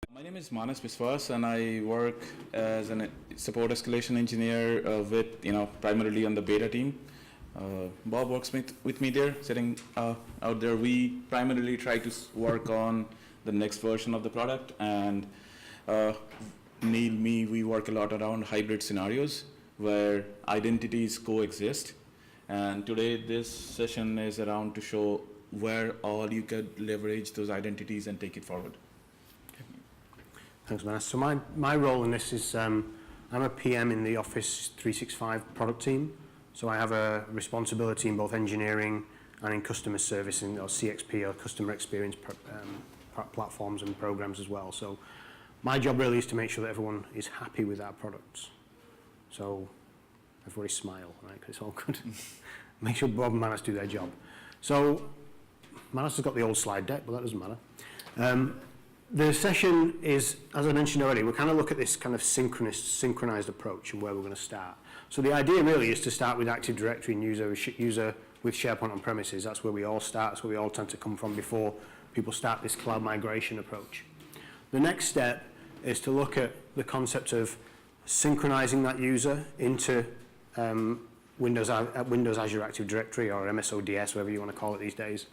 My name is Manas Biswas, and I work as a support escalation engineer with, primarily on the beta team. Bob works with me there, sitting out there. We primarily try to work on the next version of the product, and we work a lot around hybrid scenarios where identities coexist. And today this session is around to show where all you could leverage those identities and take it forward. Thanks, Manas. So my role in this is I'm a PM in the Office 365 product team. So I have a responsibility in both engineering and in customer service, or CXP, or customer experience platforms and programs as well. So my job really is to make sure that everyone is happy with our products. So everybody smile, right? 'Cause it's all good. Make sure Bob and Manas do their job. So Manas has got the old slide deck, but that doesn't matter. The session is, as I mentioned already, we'll kind of look at this kind of synchronized approach and where we're going to start. So the idea really is to start with Active Directory and user with SharePoint on premises. That's where we all start. That's where we all tend to come from before people start this cloud migration approach. The next step is to look at the concept of synchronizing that user into Windows Azure Active Directory, or MSODS, whatever you want to call it these days.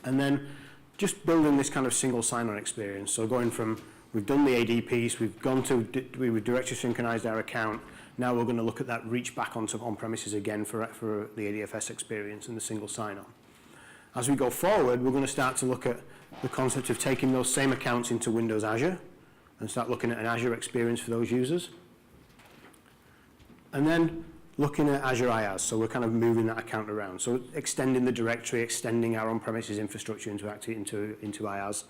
And then just building this kind of single sign-on experience. So going from, we've done the AD piece, we've directory synchronized our account. Now we're going to look at that reach back onto on-premises again for the ADFS experience and the single sign-on. As we go forward, we're going to start to look at the concept of taking those same accounts into Windows Azure and start looking at an Azure experience for those users. And then looking at Azure IaaS, so we're kind of moving that account around. So extending the directory, extending our on-premises infrastructure into IaaS.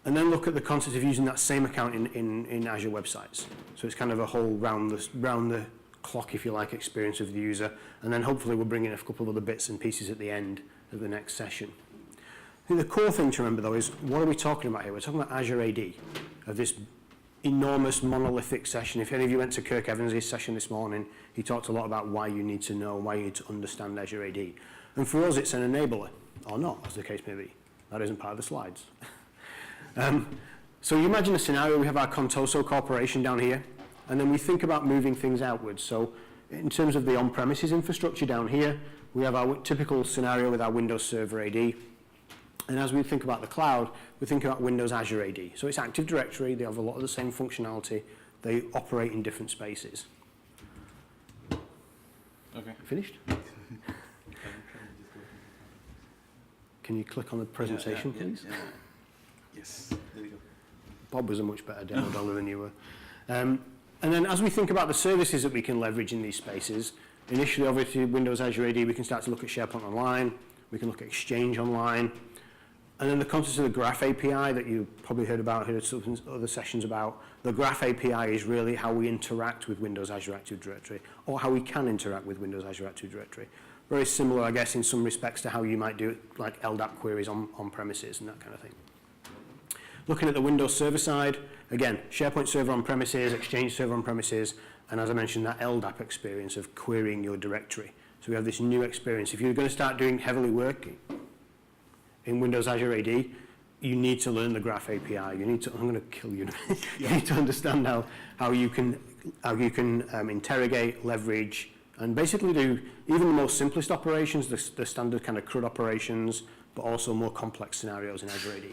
And then look at the concept of using that same account in Azure websites. So it's kind of a whole round the clock, if you like, experience of the user. And then hopefully we'll bring in a couple of other bits and pieces at the end of the next session. I think the core thing to remember, though, is what are we talking about here? We're talking about Azure AD, of this enormous monolithic session. If any of you went to Kirk Evans' session this morning, he talked a lot about why you need to know, why you need to understand Azure AD. And for us, it's an enabler, or not, as the case may be. That isn't part of the slides. So you imagine a scenario, we have our Contoso Corporation down here, and then we think about moving things outwards. So in terms of the on-premises infrastructure down here, we have our typical scenario with our Windows Server AD. And as we think about the cloud, we think about Windows Azure AD. So it's Active Directory, they have a lot of the same functionality, they operate in different spaces. Okay. Finished? Can you click on the presentation, please? Yeah. Yes, there you go. Bob was a much better demo dollar than you were. And then as we think about the services that we can leverage in these spaces, initially, obviously, Windows Azure AD, we can start to look at SharePoint Online, we can look at Exchange Online, and then the concept of the Graph API that you probably heard other sessions about. The Graph API is really how we interact with Windows Azure Active Directory, or how we can interact with Windows Azure Active Directory. Very similar, I guess, in some respects to how you might do it, like LDAP queries on premises and that kind of thing. Looking at the Windows Server side, again, SharePoint Server on premises, Exchange Server on premises, and as I mentioned, that LDAP experience of querying your directory. So we have this new experience. If you're going to start doing heavily working in Windows Azure AD, you need to learn the Graph API. You need to, I'm going to kill you. You need to understand how you can interrogate, leverage, and basically do even the most simplest operations, the standard kind of CRUD operations, but also more complex scenarios in Azure AD.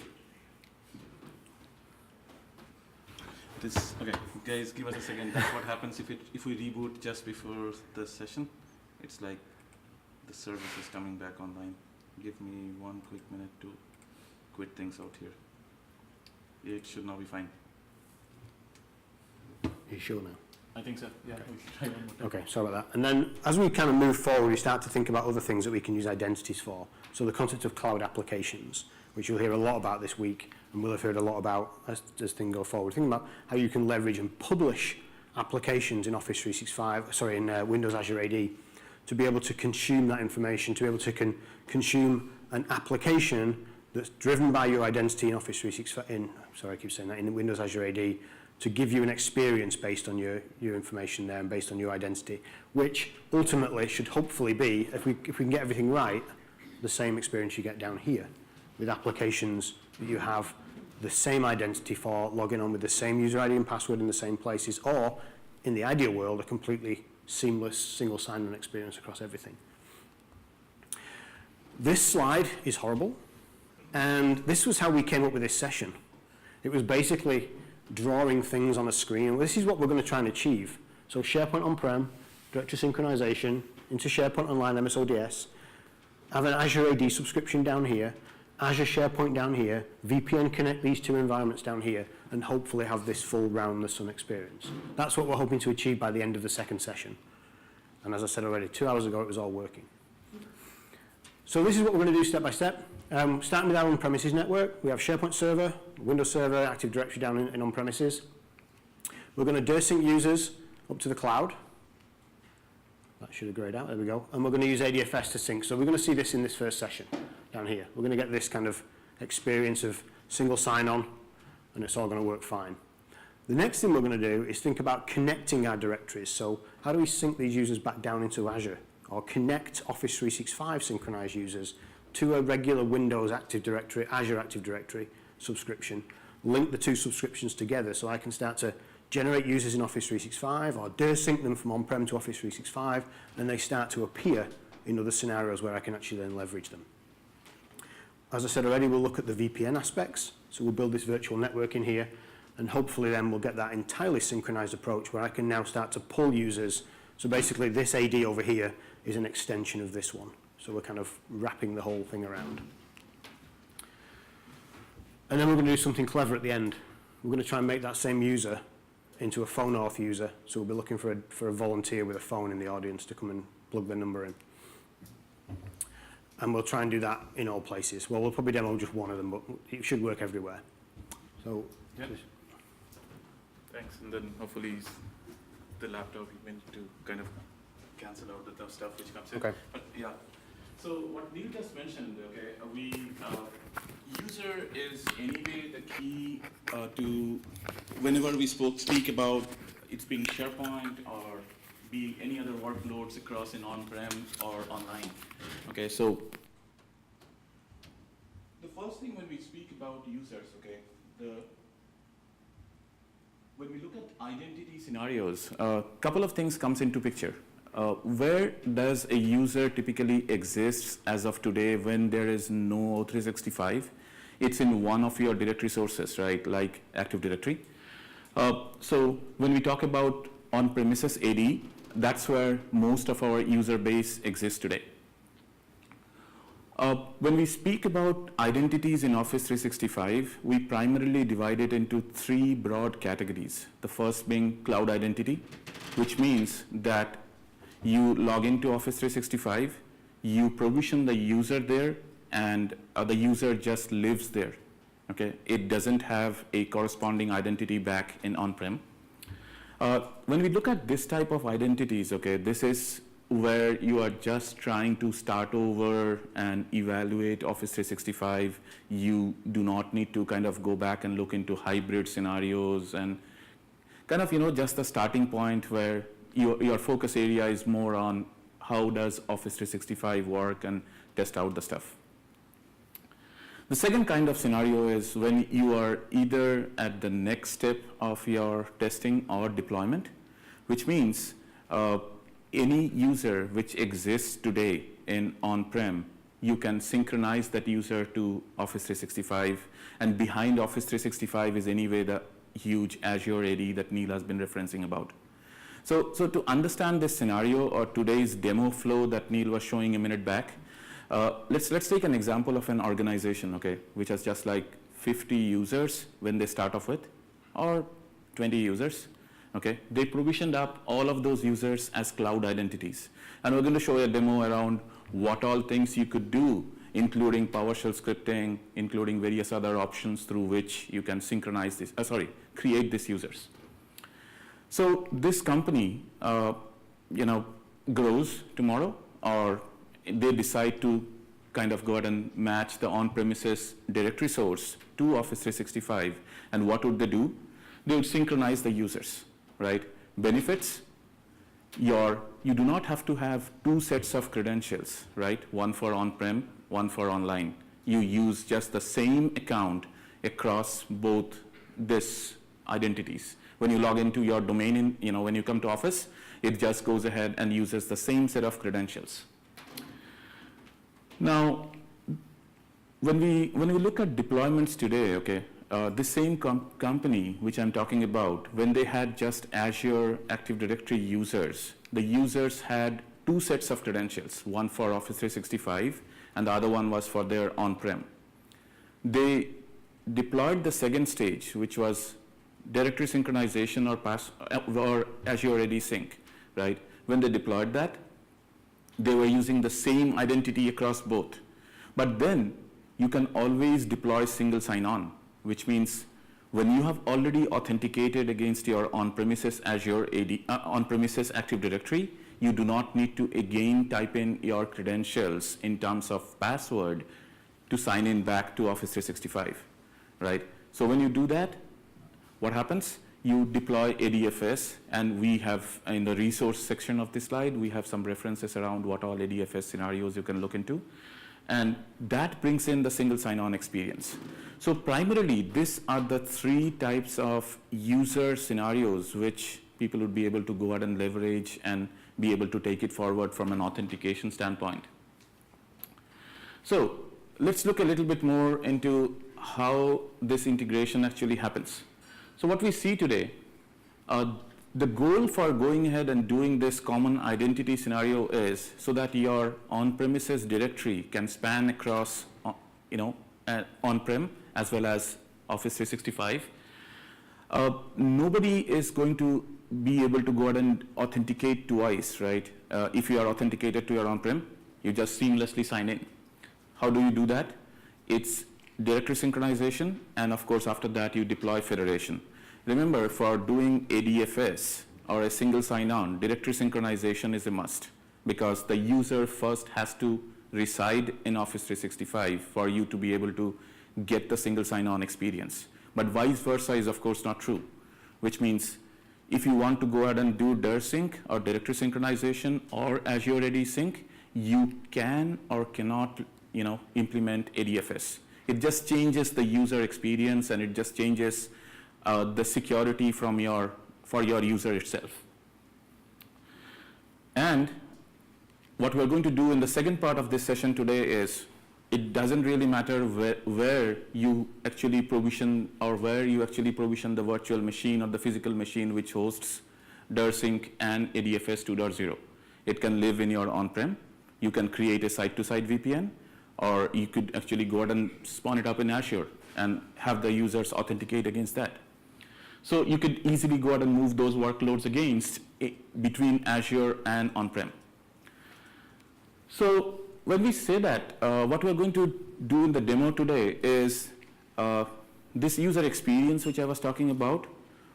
Okay, guys, give us a second. That's what happens if we reboot just before the session. It's like the service is coming back online. Give me 1 quick minute to quit things out here. It should now be fine. Are you sure now? I think so. Yeah, we should try one more time. Okay, sorry about that. And then as we kind of move forward, we start to think about other things that we can use identities for. So the concept of cloud applications, which you'll hear a lot about this week, and we'll have heard a lot about as things go forward. Think about how you can leverage and publish applications in Office 365, in Windows Azure AD, to be able to consume that information, to be able to consume an application that's driven by your identity in Office 365, in Windows Azure AD, to give you an experience based on your information there and based on your identity, which ultimately should hopefully be, if we can get everything right, the same experience you get down here with applications that you have the same identity for logging on with the same user ID and password in the same places, or in the ideal world, a completely seamless single sign-on experience across everything. This slide is horrible, and this was how we came up with this session. It was basically drawing things on a screen. This is what we're going to try and achieve. So SharePoint on-prem, directory synchronization, into SharePoint Online MS-ODS, have an Azure AD subscription down here, Azure SharePoint down here, VPN connect these two environments down here, and hopefully have this full round the sun experience. That's what we're hoping to achieve by the end of the second session. And as I said already, 2 hours ago, it was all working. So this is what we're going to do step by step. Starting with our on-premises network, we have SharePoint server, Windows Server, Active Directory down in on-premises. We're going to dirsync users up to the cloud. That should have grayed out, there we go. And we're going to use ADFS to sync. So we're going to see this in this first session down here. We're going to get this kind of experience of single sign-on, and it's all going to work fine. The next thing we're going to do is think about connecting our directories. So how do we sync these users back down into Azure, or connect Office 365 synchronized users to a regular Windows Active Directory, Azure Active Directory subscription, link the two subscriptions together so I can start to generate users in Office 365 or dirsync them from on-prem to Office 365, and they start to appear in other scenarios where I can actually then leverage them. As I said already, we'll look at the VPN aspects. So we'll build this virtual network in here, and hopefully then we'll get that entirely synchronized approach where I can now start to pull users. So basically this AD over here is an extension of this one. So we're kind of wrapping the whole thing around. And then we're going to do something clever at the end. We're going to try and make that same user into a phone auth user. So we'll be looking for a volunteer with a phone in the audience to come and plug their number in. And we'll try and do that in all places. Well, we'll probably demo just one of them, but it should work everywhere. So, yeah. Thanks, and then hopefully the laptop you meant to kind of cancel out the stuff which comes in. Okay. But yeah. So what Neil just mentioned, okay, user is anyway the key to whenever we speak about it's being SharePoint or being any other workloads across in on-prem or online. Okay, so the first thing when we speak about users, okay, when we look at identity scenarios, a couple of things comes into picture. Where does a user typically exist as of today when there is no 365? It's in one of your directory sources, right, like Active Directory. So when we talk about on-premises AD, that's where most of our user base exists today. When we speak about identities in Office 365, we primarily divide it into three broad categories. The first being cloud identity, which means that you log into Office 365, you provision the user there, and the user just lives there. Okay, it doesn't have a corresponding identity back in on-prem. When we look at this type of identities, okay, this is where you are just trying to start over and evaluate Office 365. You do not need to kind of go back and look into hybrid scenarios and kind of, just the starting point where your focus area is more on how does Office 365 work and test out the stuff. The second kind of scenario is when you are either at the next step of your testing or deployment, which means any user which exists today in on-prem, you can synchronize that user to Office 365, and behind Office 365 is anyway the huge Azure AD that Neil has been referencing about. So to understand this scenario or today's demo flow that Neil was showing a minute back, let's take an example of an organization, okay, which has just like 50 users when they start off with, or 20 users. Okay, they provisioned up all of those users as cloud identities. And we're going to show you a demo around what all things you could do, including PowerShell scripting, including various other options through which you can synchronize this, create these users. So this company, grows tomorrow, or they decide to kind of go ahead and match the on-premises directory source to Office 365. And what would they do? They would synchronize the users. Right? Benefits, you do not have to have two sets of credentials, right? One for on-prem, one for online. You use just the same account across both these identities. When you log into your domain, when you come to Office, it just goes ahead and uses the same set of credentials. Now, when we look at deployments today, okay, this same company which I'm talking about, when they had just Azure Active Directory users, the users had two sets of credentials, one for Office 365 and the other one was for their on-prem. They deployed the second stage, which was directory synchronization or Azure AD sync, right? When they deployed that, they were using the same identity across both. But then you can always deploy single sign-on, which means when you have already authenticated against your on-premises Azure AD, on-premises Active Directory, you do not need to again type in your credentials in terms of password to sign in back to Office 365, right? So when you do that, what happens? You deploy ADFS, and we have, in the resource section of this slide, we have some references around what all ADFS scenarios you can look into. And that brings in the single sign-on experience. So primarily, these are the three types of user scenarios which people would be able to go ahead and leverage and be able to take it forward from an authentication standpoint. So let's look a little bit more into how this integration actually happens. So what we see today, the goal for going ahead and doing this common identity scenario is so that your on-premises directory can span across, on-prem as well as Office 365. Nobody is going to be able to go ahead and authenticate twice, right? If you are authenticated to your on-prem, you just seamlessly sign in. How do you do that? It's directory synchronization, and of course after that you deploy federation. Remember, for doing ADFS or a single sign-on, directory synchronization is a must because the user first has to reside in Office 365 for you to be able to get the single sign-on experience. But vice versa is of course not true, which means if you want to go ahead and do dirsync or directory synchronization or Azure AD sync, you can or cannot implement ADFS. It just changes the user experience, and it just changes the security for your user itself. And what we're going to do in the second part of this session today is, it doesn't really matter where you actually provision the virtual machine or the physical machine which hosts dirsync and ADFS 2.0. It can live in your on-prem. You can create a site-to-site VPN, or you could actually go ahead and spawn it up in Azure and have the users authenticate against that. So you could easily go ahead and move those workloads between Azure and on-prem. So when we say that, what we're going to do in the demo today is this user experience which I was talking about.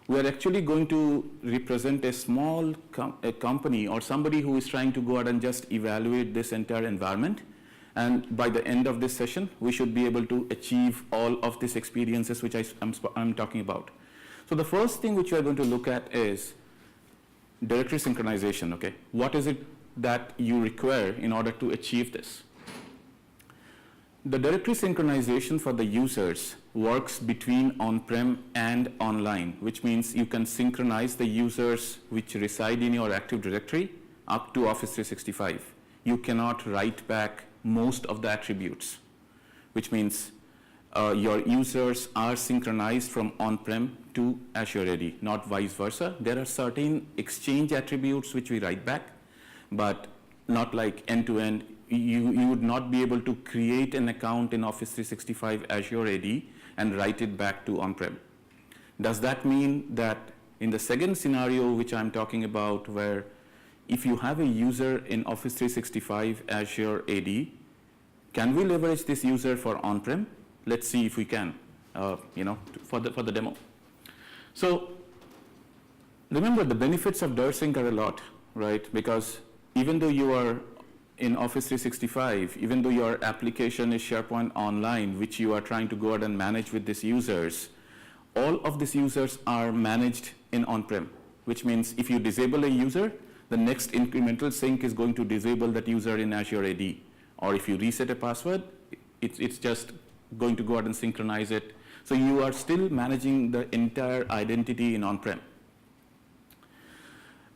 We're actually going to represent a small company or somebody who is trying to go ahead and just evaluate this entire environment. And by the end of this session, we should be able to achieve all of these experiences which I'm talking about. So the first thing which we are going to look at is directory synchronization, okay? What is it that you require in order to achieve this? The directory synchronization for the users works between on-prem and online, which means you can synchronize the users which reside in your Active Directory up to Office 365. You cannot write back most of the attributes, which means your users are synchronized from on-prem to Azure AD, not vice versa. There are certain exchange attributes which we write back, but not like end-to-end. You would not be able to create an account in Office 365 Azure AD and write it back to on-prem. Does that mean that in the second scenario which I'm talking about, where if you have a user in Office 365 Azure AD, can we leverage this user for on-prem? Let's see if we can, for the demo. So remember, the benefits of dirsync are a lot, right? Because even though you are in Office 365, even though your application is SharePoint Online, which you are trying to go ahead and manage with these users, all of these users are managed in on-prem, which means if you disable a user, the next incremental sync is going to disable that user in Azure AD. Or if you reset a password, it's just going to go ahead and synchronize it So you are still managing the entire identity in on-prem.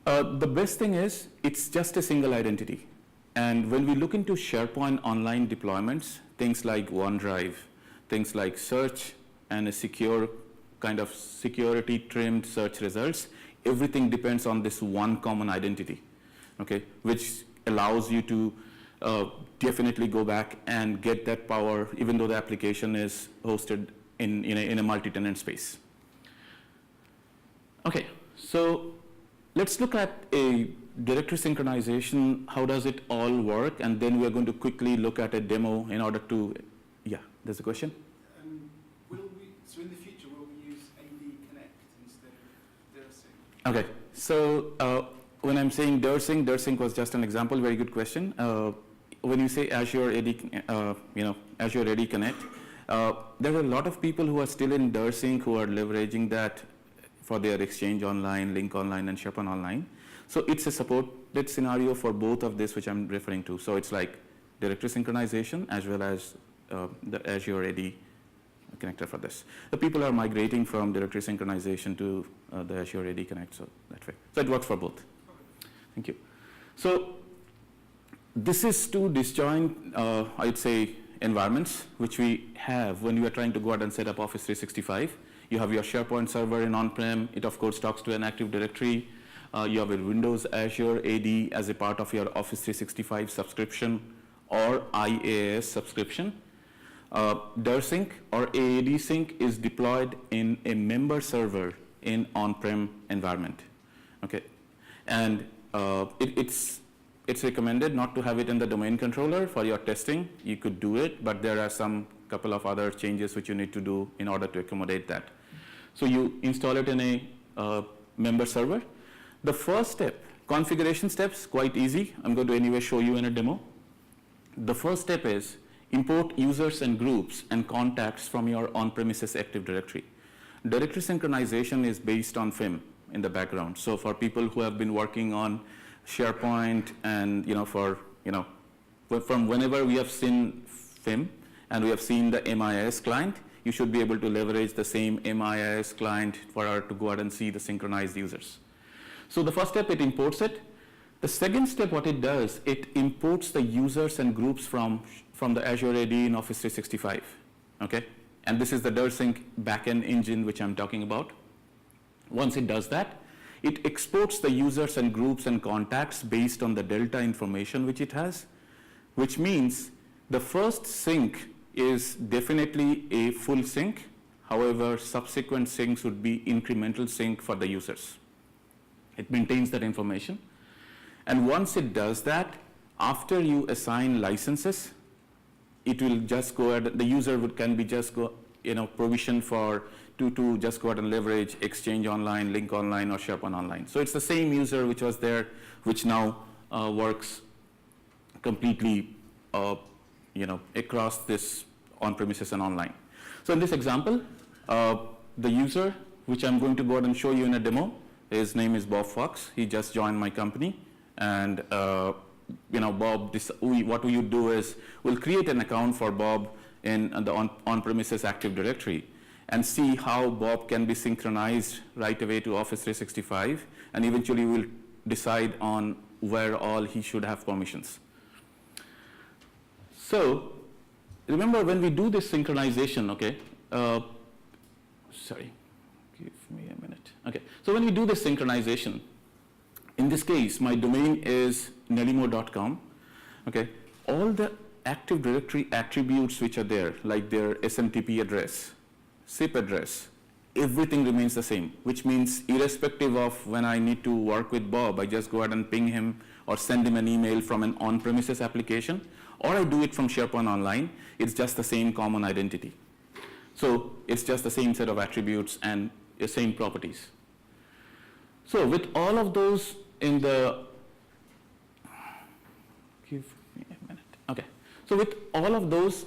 The best thing is it's just a single identity. And when we look into SharePoint online deployments, things like OneDrive, things like search and a secure kind of security trimmed search results, everything depends on this one common identity, okay, which allows you to definitely go back and get that power even though the application is hosted in a multi-tenant space. Okay, so let's look at a directory synchronization. How does it all work? And then we're going to quickly look at a demo in order to, yeah, there's a question? So in the future, will we use AD Connect instead of dirsync? Okay, so when I'm saying dirsync was just an example, very good question. When you say Azure AD, Azure AD Connect, there are a lot of people who are still in dirsync who are leveraging that for their Exchange Online, Link Online, and SharePoint Online. So it's a supported scenario for both of this, which I'm referring to. So it's like directory synchronization as well as the Azure AD connector for this. The people are migrating from directory synchronization to the Azure AD Connect, so that way. So it works for both. Thank you. So this is two disjoint, I'd say, environments which we have when you are trying to go out and set up Office 365. You have your SharePoint server in on-prem. It, of course, talks to an Active Directory. You have a Windows Azure AD as a part of your Office 365 subscription or IaaS subscription. dirsync or AAD sync is deployed in a member server in on-prem environment. Okay, and it's recommended not to have it in the domain controller for your testing. You could do it, but there are some couple of other changes which you need to do in order to accommodate that. So you install it in a member server. The first step, configuration steps, quite easy. I'm going to anyway show you in a demo. The first step is import users and groups and contacts from your on-premises Active Directory. Directory synchronization is based on FIM in the background. So for people who have been working on SharePoint and from whenever we have seen FIM and we have seen the MIS client, you should be able to leverage the same MIS client for our to go out and see the synchronized users. So the first step, it imports it. The second step, what it does, it imports the users and groups from the Azure AD in Office 365, okay? And this is the dirsync backend engine which I'm talking about. Once it does that, it exports the users and groups and contacts based on the Delta information which it has, which means the first sync is definitely a full sync. However, subsequent syncs would be incremental sync for the users. It maintains that information. And once it does that, after you assign licenses, it will just go ahead, the user can be just go, provision for to just go ahead and leverage Exchange Online, Link Online, or SharePoint Online. So it's the same user which was there, which now works completely, across this on-premises and online. So in this example, the user, which I'm going to go ahead and show you in a demo, his name is Bob Fox. He just joined my company. And Bob, what we would do is we'll create an account for Bob in the on-premises Active Directory and see how Bob can be synchronized right away to Office 365, and eventually we'll decide on where all he should have permissions. So remember when we do this synchronization, okay, sorry, give me a minute. Okay, so when we do this synchronization, in this case, my domain is nelimo.com. Okay, all the Active Directory attributes which are there, like their SMTP address, SIP address, everything remains the same, which means irrespective of when I need to work with Bob, I just go ahead and ping him or send him an email from an on-premises application, or I do it from SharePoint Online, it's just the same common identity. So it's just the same set of attributes and the same properties. So with all of those in the, give me a minute. Okay. So with all of those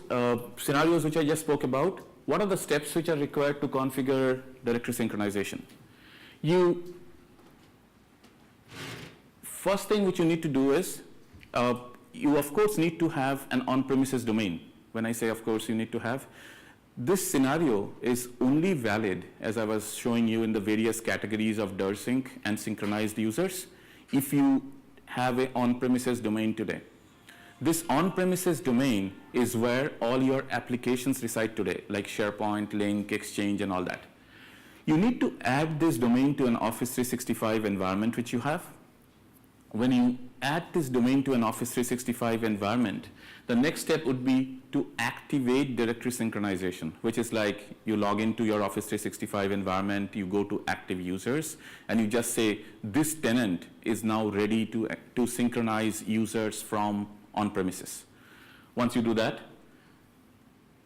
scenarios which I just spoke about, what are the steps which are required to configure directory synchronization? First thing which you need to do is, you of course need to have an on-premises domain. When I say of course you need to have, This scenario is only valid, as I was showing you in the various categories of dirsync and synchronized users, if you have an on-premises domain today. This on-premises domain is where all your applications reside today, like SharePoint, Link, Exchange, and all that. You need to add this domain to an Office 365 environment which you have. When you add this domain to an Office 365 environment, the next step would be to activate directory synchronization, which is like you log into your Office 365 environment, you go to active users, and you just say, this tenant is now ready to synchronize users from on-premises. Once you do that,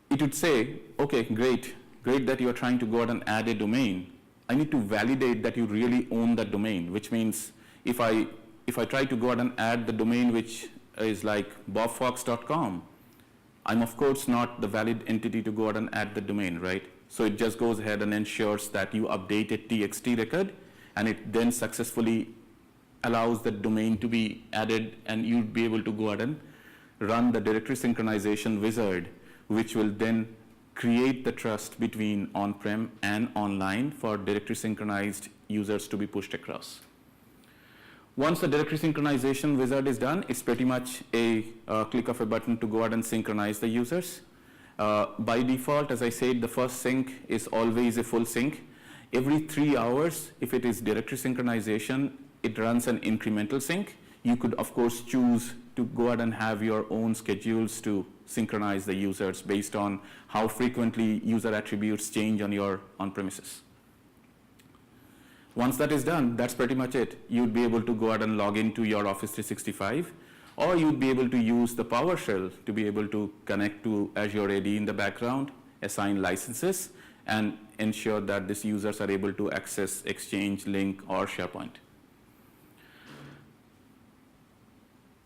it would say, okay, great that you are trying to go out and add a domain. I need to validate that you really own that domain, which means if I try to go out and add the domain which is like bobfox.com, I'm of course not the valid entity to go out and add the domain, right? So it just goes ahead and ensures that you update a TXT record, and it then successfully allows the domain to be added, and you'll be able to go ahead and run the directory synchronization wizard, which will then create the trust between on-prem and online for directory synchronized users to be pushed across. Once the directory synchronization wizard is done, it's pretty much a click of a button to go ahead and synchronize the users. By default, as I said, the first sync is always a full sync. Every 3 hours, if it is directory synchronization, it runs an incremental sync. You could, of course, choose to go ahead and have your own schedules to synchronize the users based on how frequently user attributes change on your on-premises. Once that is done, that's pretty much it. You'd be able to go ahead and log into your Office 365, or you'd be able to use the PowerShell to be able to connect to Azure AD in the background, assign licenses, and ensure that these users are able to access Exchange, Link, or SharePoint.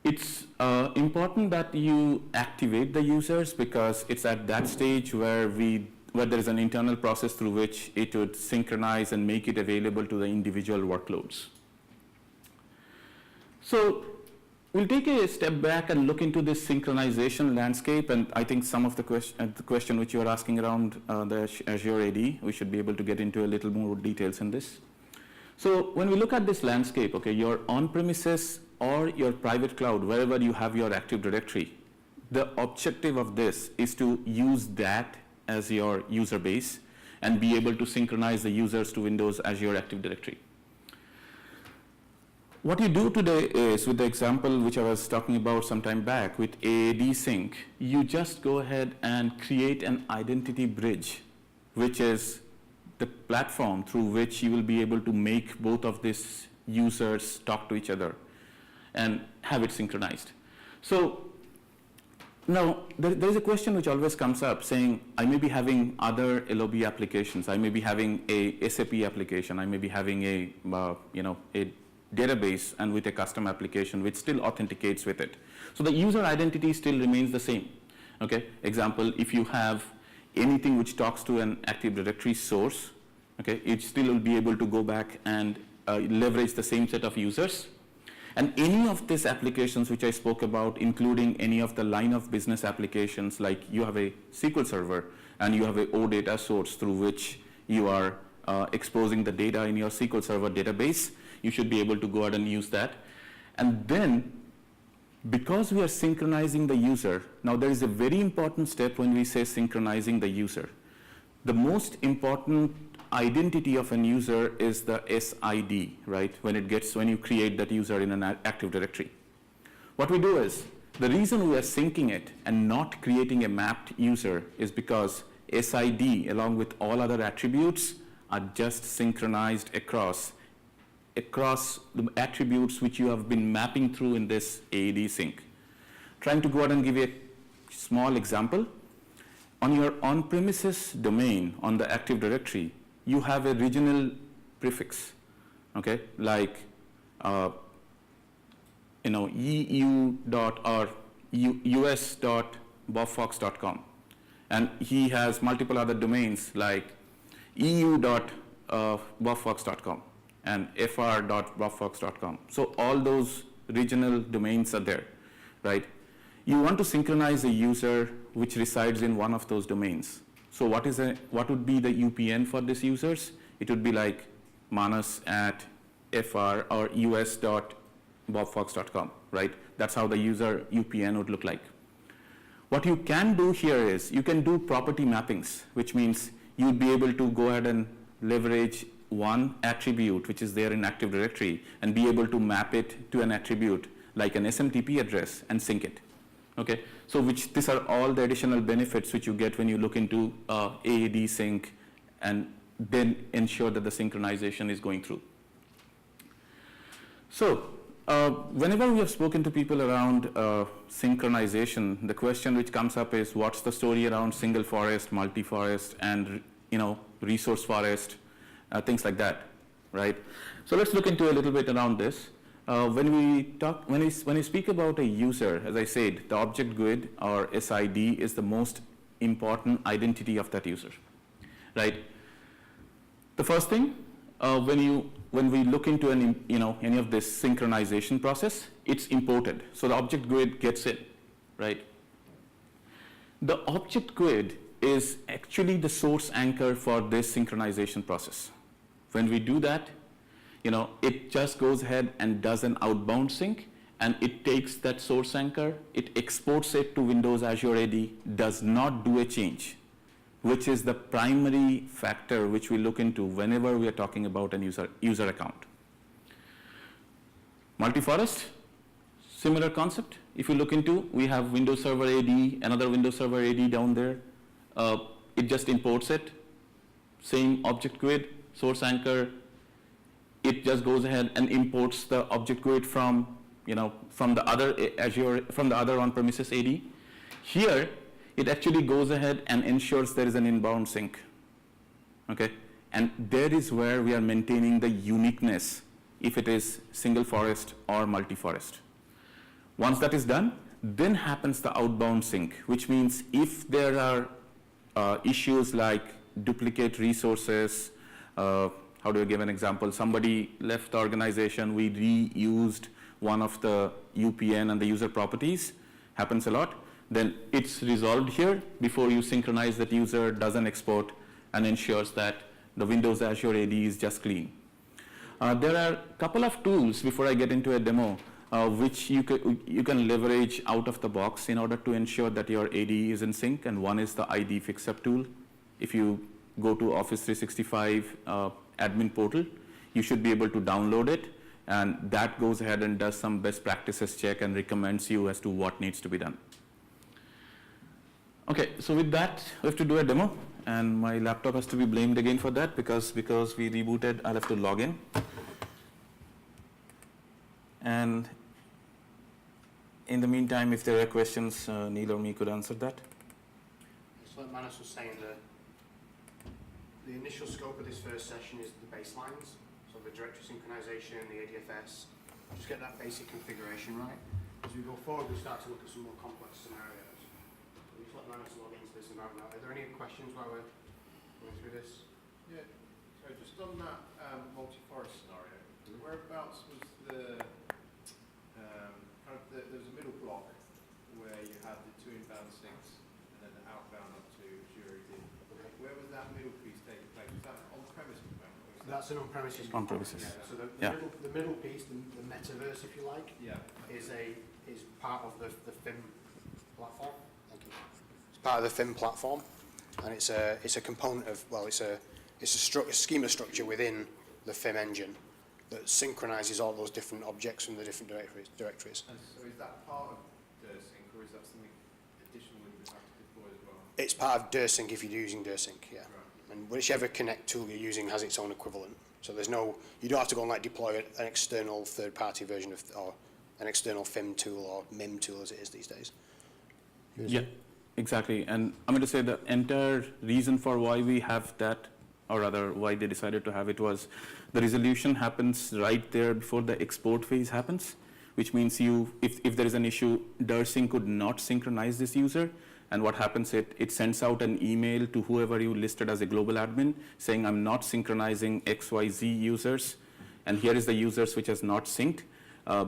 It's important that you activate the users, because it's at that stage where there is an internal process through which it would synchronize and make it available to the individual workloads. So we'll take a step back and look into this synchronization landscape, and I think some of the question which you are asking around the Azure AD, we should be able to get into a little more details in this. So when we look at this landscape, okay, your on-premises or your private cloud, wherever you have your Active Directory, the objective of this is to use that as your user base and be able to synchronize the users to Windows Azure Active Directory. What you do today is, with the example which I was talking about some time back with AAD sync, you just go ahead and create an identity bridge, which is the platform through which you will be able to make both of these users talk to each other and have it synchronized. So now, there is a question which always comes up saying, I may be having other LOB applications, I may be having a SAP application, I may be having a database and with a custom application which still authenticates with it. So the user identity still remains the same. Okay? Example, if you have anything which talks to an Active Directory source, okay, it still will be able to go back and leverage the same set of users. And any of these applications which I spoke about, including any of the line of business applications, like you have a SQL server and you have a OData source through which you are exposing the data in your SQL Server database, you should be able to go ahead and use that. And then, because we are synchronizing the user, now there is a very important step when we say synchronizing the user. The most important identity of an user is the SID, right? When you create that user in an Active Directory. What we do is, the reason we are syncing it and not creating a mapped user is because SID, along with all other attributes, are just synchronized across the attributes which you have been mapping through in this AAD sync. Trying to go ahead and give you a small example. On your on-premises domain on the Active Directory, you have a regional prefix, okay, like us.bobfox.com, and he has multiple other domains like eu.bobfox.com and fr.bobfox.com. So all those regional domains are there, right? You want to synchronize a user which resides in one of those domains. So what would be the UPN for these users? It would be like manas@fr or us.bobfox.com, right? That's how the user UPN would look like. What you can do here is you can do property mappings, which means you'd be able to go ahead and leverage one attribute which is there in Active Directory and be able to map it to an attribute like an SMTP address and sync it. Okay, so these are all the additional benefits which you get when you look into AAD sync and then ensure that the synchronization is going through. So whenever we have spoken to people around synchronization, the question which comes up is what's the story around single forest, multi-forest, and resource forest, things like that, right? So let's look into a little bit around this. When we speak about a user, as I said, the object GUID or SID is the most important identity of that user, right? The first thing, when we look into any of this synchronization process, it's imported. So the object GUID gets it, right? The object GUID is actually the source anchor for this synchronization process. When we do that, it just goes ahead and does an outbound sync, and it takes that source anchor, it exports it to Windows Azure AD, does not do a change, which is the primary factor which we look into whenever we are talking about a user account. Multi-forest, similar concept. If you look into, we have Windows Server AD, another Windows Server AD down there. It just imports it, same object GUID, source anchor. It just goes ahead and imports the object GUID from the other Azure, from the other on-premises AD. Here, it actually goes ahead and ensures there is an inbound sync, okay? And there is where we are maintaining the uniqueness if it is single forest or multi-forest. Once that is done, then happens the outbound sync, which means if there are issues like duplicate resources, how do I give an example? Somebody left the organization, we reused one of the UPN and the user properties, happens a lot, then it's resolved here before you synchronize that user, doesn't export, and ensures that the Windows Azure AD is just clean. There are a couple of tools before I get into a demo which you can leverage out of the box in order to ensure that your AD is in sync, and one is the ID fix-up tool. If you go to Office 365 admin portal, you should be able to download it, and that goes ahead and does some best practices check and recommends you as to what needs to be done. Okay, so with that, we have to do a demo, and my laptop has to be blamed again for that because we rebooted, I'll have to log in. And in the meantime, if there are questions, Neil or me could answer that. So like Manas was saying, the initial scope of this first session is the baselines, so the directory synchronization, the ADFS, just get that basic configuration right. As we go forward, we start to look at some more complex scenarios. So just let Manas log into this environment. Are there any questions while we're going through this? Yeah, so just on that multi-forest scenario, whereabouts was the there was a middle block where you had the two inbound syncs and then the outbound up to Azure AD. Okay. Where was that middle piece taking place? Was that on-premise component? That's an on-premises. On-premises. Yeah. So Yeah. the middle piece, the metaverse, if you like, Yeah. is part of the FIM platform. Thank you. It's part of the FIM platform, and it's a component of, well, it's a schema structure within the FIM engine that synchronizes all those different objects from the different directories. And so is that part of dirsync, or is that something additional that you would have to deploy as well? It's part of dirsync if you're using dirsync, yeah. Right. And whichever connect tool you're using has its own equivalent. So you don't have to go and like deploy an external third-party version of, or an external FIM tool or MIM tool as it is these days. Yeah, exactly. And I'm going to say the entire reason for why we have that, or rather why they decided to have it, was the resolution happens right there before the export phase happens, which means if there is an issue, dirsync could not synchronize this user, and what happens, it sends out an email to whoever you listed as a global admin saying I'm not synchronizing XYZ users, and here is the users which has not synced.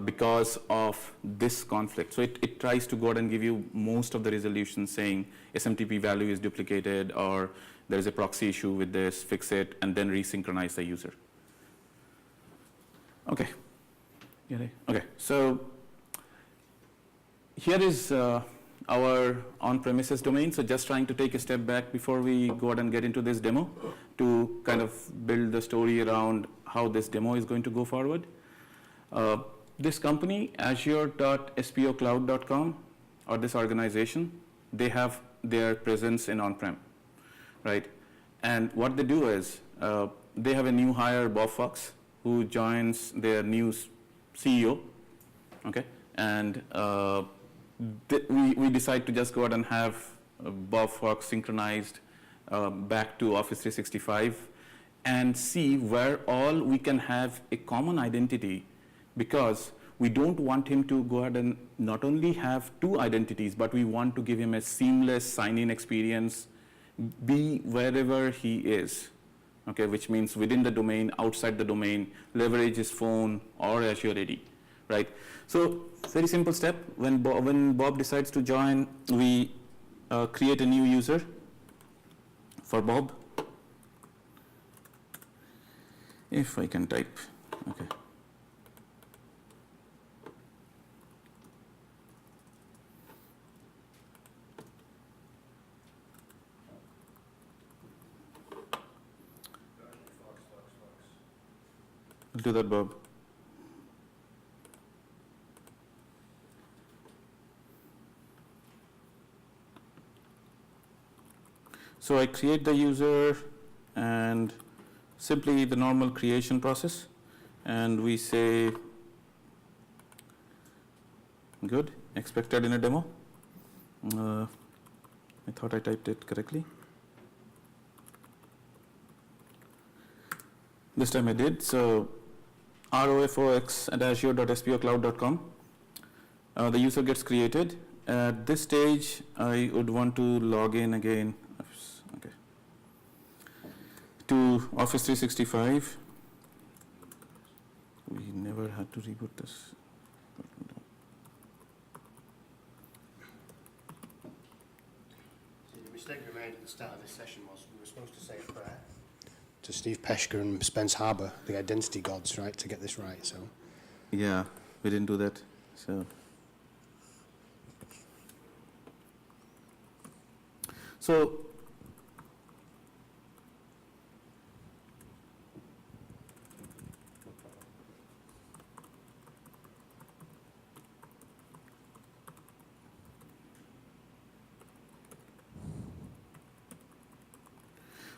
because of this conflict. So it tries to go ahead and give you most of the resolution saying SMTP value is duplicated, or there is a proxy issue with this, fix it, and then resynchronize the user. Okay. Okay, so here is our on-premises domain. So just trying to take a step back before we go ahead and get into this demo to kind of build the story around how this demo is going to go forward. This company, azure.spocloud.com, or this organization, they have their presence in on-prem, right? And what they do is they have a new hire, Bob Fox, who joins their new CEO, okay? And we decide to just go ahead and have Bob Fox synchronized back to Office 365 and see where all we can have a common identity, because we don't want him to go ahead and not only have two identities, but we want to give him a seamless sign-in experience, be wherever he is, okay, which means within the domain, outside the domain, leverage his phone or Azure AD, right? So very simple step. When Bob decides to join, we create a new user for Bob. If I can type, okay. I'll do that, Bob. So I create the user and simply the normal creation process, and we say good, expected in a demo. I thought I typed it correctly. This time I did. So rofox@azure.spocloud.com. The user gets created. At this stage, I would want to log in again. Okay. To Office 365. We never had to reboot this. See, the mistake we made at the start of this session was we were supposed to say a prayer to Steve Peshker and Spence Harbour, the identity gods, right, to get this right. So Yeah, we didn't do that. So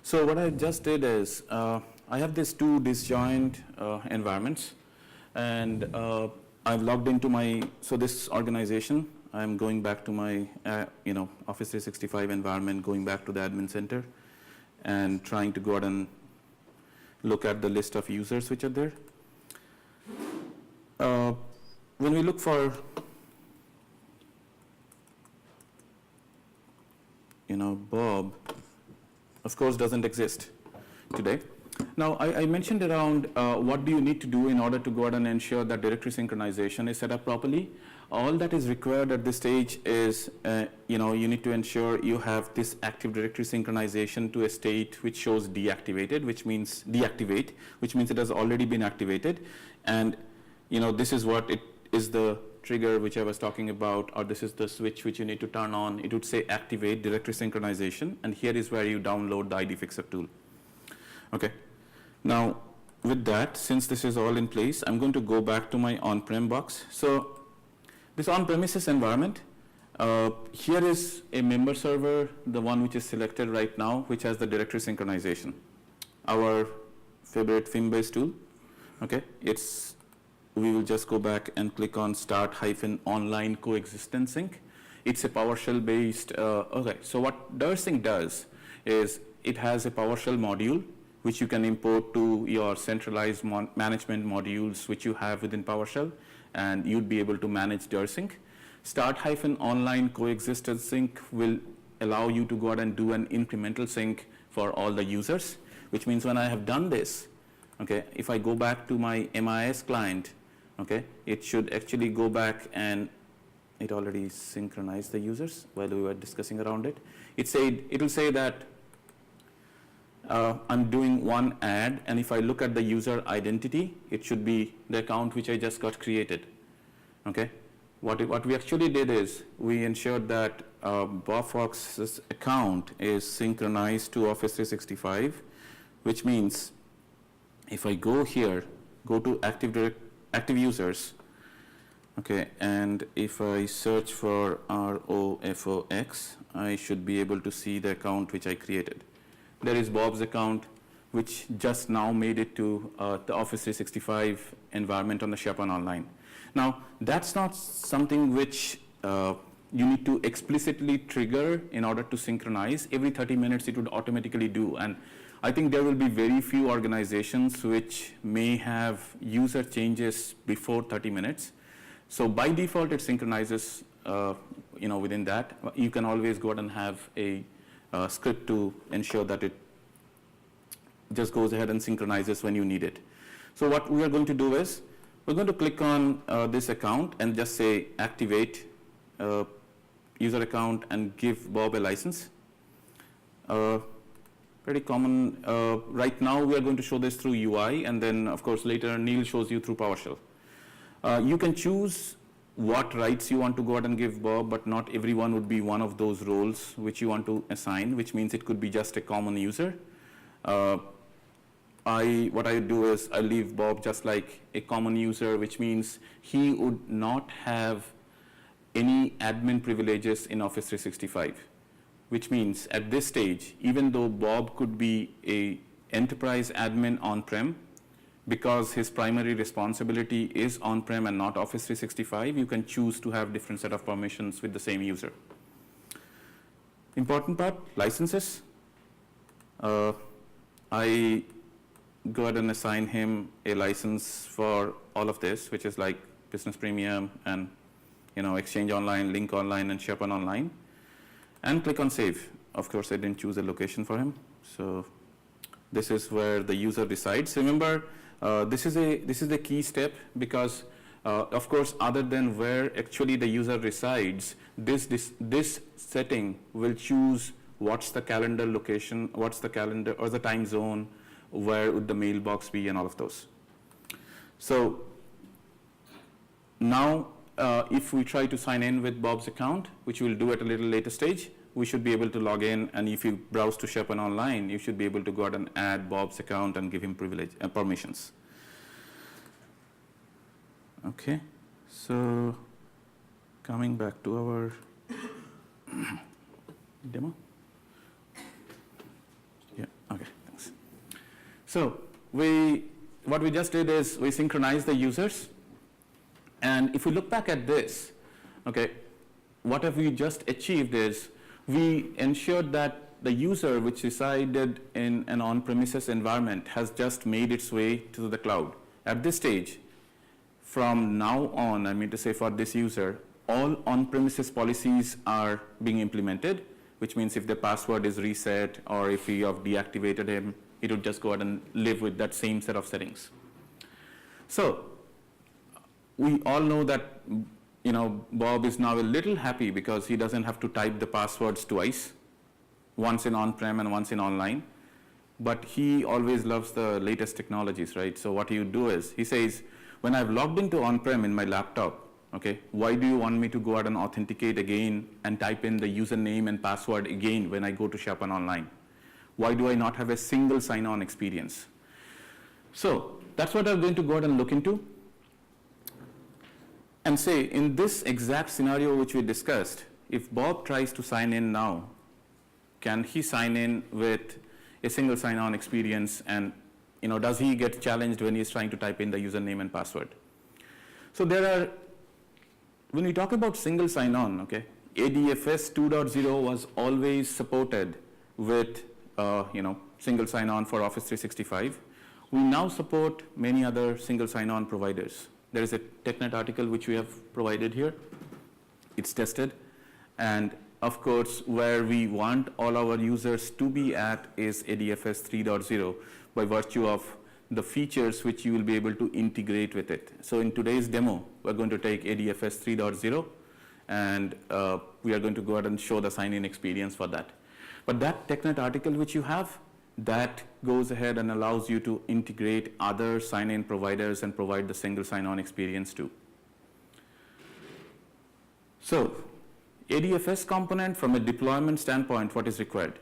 So what I just did is, I have these two disjoint environments, and I've logged into this organization. I'm going back to my, Office 365 environment, going back to the admin center, and trying to go out and look at the list of users which are there. When we look for, Bob, of course, doesn't exist today. Now, I mentioned around what do you need to do in order to go out and ensure that directory synchronization is set up properly. All that is required at this stage is, you need to ensure you have this active directory synchronization to a state which shows deactivated, which means deactivate, which means it has already been activated. And, this is what it is the trigger which I was talking about, or this is the switch which you need to turn on. It would say activate directory synchronization, and here is where you download the ID Fixer tool. Okay. Now, with that, since this is all in place, I'm going to go back to my on-prem box. So this on-premises environment, here is a member server, the one which is selected right now, which has the directory synchronization, our favorite Vim-based tool. Okay, we will just go back and click on start-online coexistence sync. It's a PowerShell-based, okay, so what dirsync does is it has a PowerShell module which you can import to your centralized management modules which you have within PowerShell, and you'd be able to manage dirsync. Start-online coexistence sync will allow you to go ahead and do an incremental sync for all the users, which means when I have done this, okay, if I go back to my MIS client, okay, it should actually go back and it already synchronized the users while we were discussing around it. It will say that I'm doing one add, and if I look at the user identity, it should be the account which I just got created. Okay, what we actually did is we ensured that Bob Fox's account is synchronized to Office 365, which means if I go here, go to active users, okay, and if I search for ROFOX, I should be able to see the account which I created. There is Bob's account, which just now made it to the Office 365 environment on the SharePoint Online. Now, that's not something which you need to explicitly trigger in order to synchronize. Every 30 minutes it would automatically do. And I think there will be very few organizations which may have user changes before 30 minutes. So by default, it synchronizes within that. You can always go ahead and have a script to ensure that it just goes ahead and synchronizes when you need it. So what we are going to do is we're going to click on this account and just say activate user account and give Bob a license. Pretty common. Right now we are going to show this through UI, and then of course later Neil shows you through PowerShell. You can choose what rights you want to go ahead and give Bob, but not everyone would be one of those roles which you want to assign, which means it could be just a common user. What I do is I leave Bob just like a common user, which means he would not have any admin privileges in Office 365, which means at this stage, even though Bob could be a enterprise admin on-prem, because his primary responsibility is on-prem and not Office 365, you can choose to have different set of permissions with the same user. Important part, licenses. I go ahead and assign him a license for all of this, which is like Business Premium and Exchange Online, Link Online, and SharePoint Online, and click on Save. Of course, I didn't choose a location for him, so this is where the user resides. Remember, this is a key step because, of course, other than where actually the user resides, this setting will choose what's the calendar location, what's the calendar or the time zone, where would the mailbox be, and all of those. So now, if we try to sign in with Bob's account, which we'll do at a little later stage, we should be able to log in, and if you browse to SharePoint Online, you should be able to go ahead and add Bob's account and give him permissions. Okay, so coming back to our demo. Yeah, okay, thanks. So what we just did is we synchronized the users, and if we look back at this, okay, what have we just achieved is we ensured that the user which resided in an on-premises environment has just made its way to the cloud. At this stage, from now on, I mean to say for this user, all on-premises policies are being implemented, which means if the password is reset or if you have deactivated him, it would just go ahead and live with that same set of settings. So we all know that Bob is now a little happy because he doesn't have to type the passwords twice, once in on-prem and once in online. But he always loves the latest technologies, right? So what he would do is, he says, when I've logged into on-prem in my laptop, okay, why do you want me to go out and authenticate again and type in the username and password again when I go to SharePoint Online? Why do I not have a single sign-on experience? So that's what I'm going to go ahead and look into. And say, in this exact scenario which we discussed, if Bob tries to sign in now, can he sign in with a single sign-on experience, and does he get challenged when he's trying to type in the username and password? So when we talk about single sign-on, okay, ADFS 2.0 was always supported with single sign-on for Office 365. We now support many other single sign-on providers. There is a TechNet article which we have provided here. It's tested. And of course, where we want all our users to be at is ADFS 3.0 by virtue of the features which you will be able to integrate with it. So in today's demo, we're going to take ADFS 3.0, and we are going to go ahead and show the sign-in experience for that. But that TechNet article which you have, that goes ahead and allows you to integrate other sign-in providers and provide the single sign-on experience too. So ADFS component from a deployment standpoint, what is required?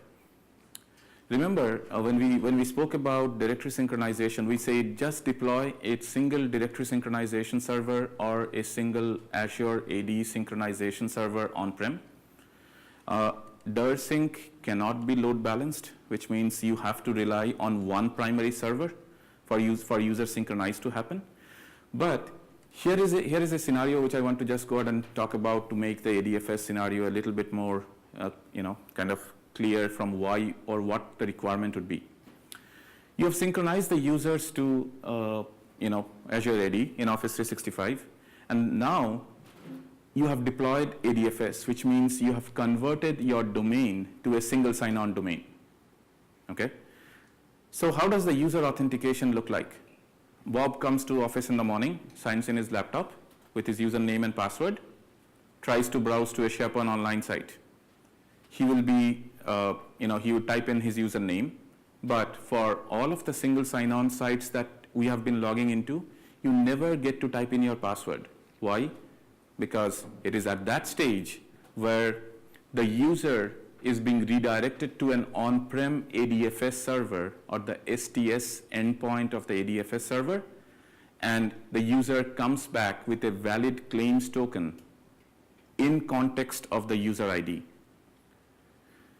Remember, when we spoke about directory synchronization, we said just deploy a single directory synchronization server or a single Azure AD synchronization server on-prem. Dirsync cannot be load balanced, which means you have to rely on one primary server for user synchronize to happen. But here is a scenario which I want to just go ahead and talk about to make the ADFS scenario a little bit more, kind of clear from why or what the requirement would be. You have synchronized the users to, Azure AD in Office 365, and now you have deployed ADFS, which means you have converted your domain to a single sign-on domain. Okay? So how does the user authentication look like? Bob comes to office in the morning, signs in his laptop with his username and password, tries to browse to a SharePoint online site. He will be, he would type in his username, but for all of the single sign-on sites that we have been logging into, you never get to type in your password. Why? Because it is at that stage where the user is being redirected to an on-prem ADFS server or the STS endpoint of the ADFS server, and the user comes back with a valid claims token in context of the user ID.